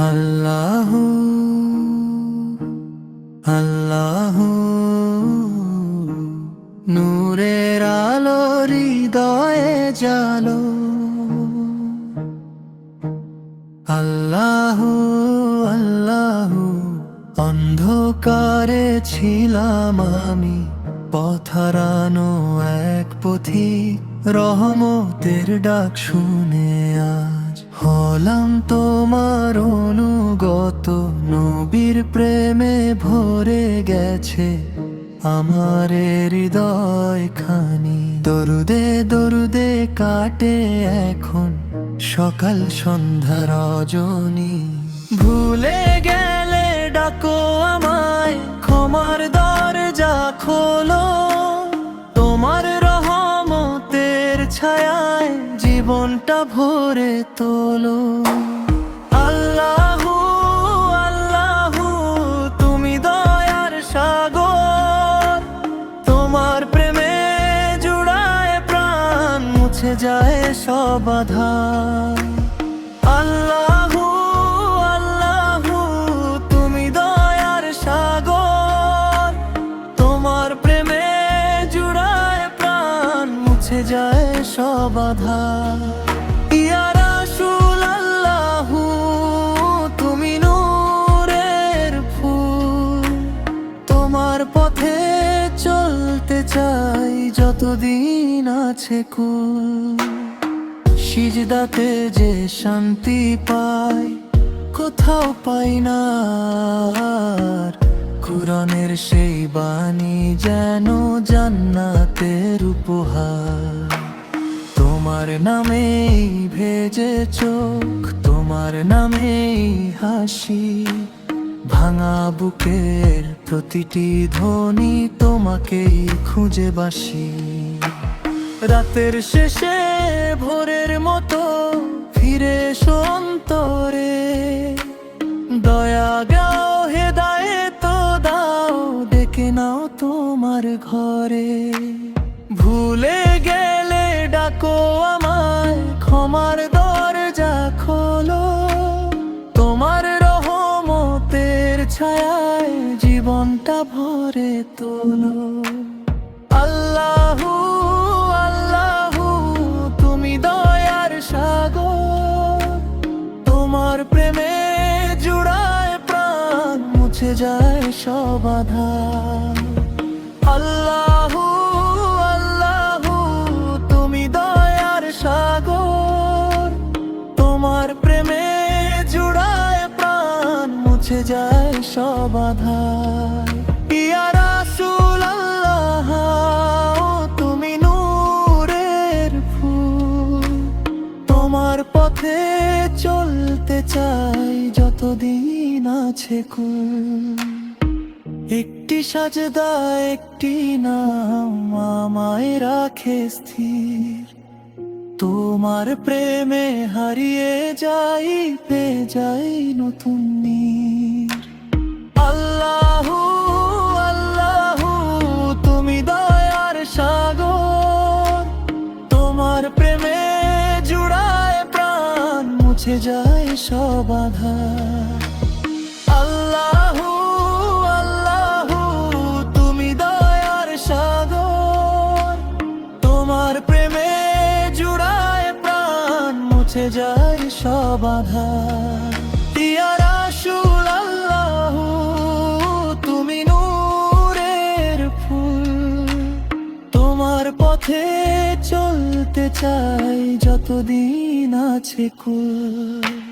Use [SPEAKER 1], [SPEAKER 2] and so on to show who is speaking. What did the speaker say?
[SPEAKER 1] আল্লাহ আল্লাহ নূরের আলো হৃদয়ে জালো। আল্লাহ আল্লাহ অন্ধকারে ছিলাম আমি, পথ হারানো এক পথিক, রহমতের ডাক শুনে আজ হলাম তোমার অনুগত। নবীর প্রেমে ভরে গেছে আমার হৃদয় খানি। দরুদে দরুদে কাটে এখন সকাল সন্ধ্যা রজনী। ভুলে গেলে ডাকো আমায়, ক্ষমার দরজা খোলো। তোমার রহমতের ছায়ায় জীবনটা ভরে তোলো। আল্লাহু আল্লাহু তুমি দয়ার সাগর, তোমার প্রেমে জুড়ায় প্রাণ, মুছে যায় সব আধার। আল্লাহু আল্লাহু তুমি দয়ার সাগর, তোমার প্রেমে জুড়ায় প্রাণ, মুছে যায় সব আধার। ইয়া রাসূলুল্লাহু তুমি নূরের ফুল, তোমার পথে চলতে চাই যতদিন আছে কুল। সিজদাতে যে শান্তি পাই কোথাও পাই না আর, কুরআনের সেই বাণী যেন জান্নাতের উপহার। তোমার নামেই ভেজে চোখ, তোমার নামেই হাসি, ভাঙা বুকের প্রতিটি ধ্বনি তোমাকেই খুঁজে বাসি। রাতের শেষে ভোরের মতো ফিরে এসো অন্তরে, দয়া গাও হেদায়েত দাও, ডেকে নাও তোমার ঘরে। ভুলে গেলে ডাকো আমায়, ক্ষমার দরজা খোলো। তোমার রহমতের ছায়ায় জীবনটা ভরে তোলো। আল্লাহু আল্লাহু তুমি দয়ার সাগর, তোমার প্রেমে জুড়ায় প্রাণ, মুছে যায় সব আধার। আল্লাহু আল্লাহু তুমি দয়ার সাগর, তোমার প্রেমে জুড়ায় প্রাণ, মুছে যায় সব আধার। ইয়া রাসূলুল্লাহ তুমি নূরের ফুল, তোমার পথে চলতে চাই যতদিন আছে কুল। একটি সাজদা একটি নাম আমায় রাখে স্থির, তোমার প্রেমে হারিয়ে যাই, পেয়ে যাই নতুন নীর। আল্লাহু আল্লাহু তুমি দয়ার সাগর, তোমার প্রেমে জুড়ায় প্রাণ, মুছে যায় সব আধার। আল্লাহু আল্লাহু তুমি দয়ার সাগর, তোমার প্রেমে জুড়ায় প্রাণ, মুছে যায় সব আধার। ইয়া রাসূলুল্লাহু তুমি নূরের ফুল, তোমার পথে চলতে চাই যতদিন আছে কুল।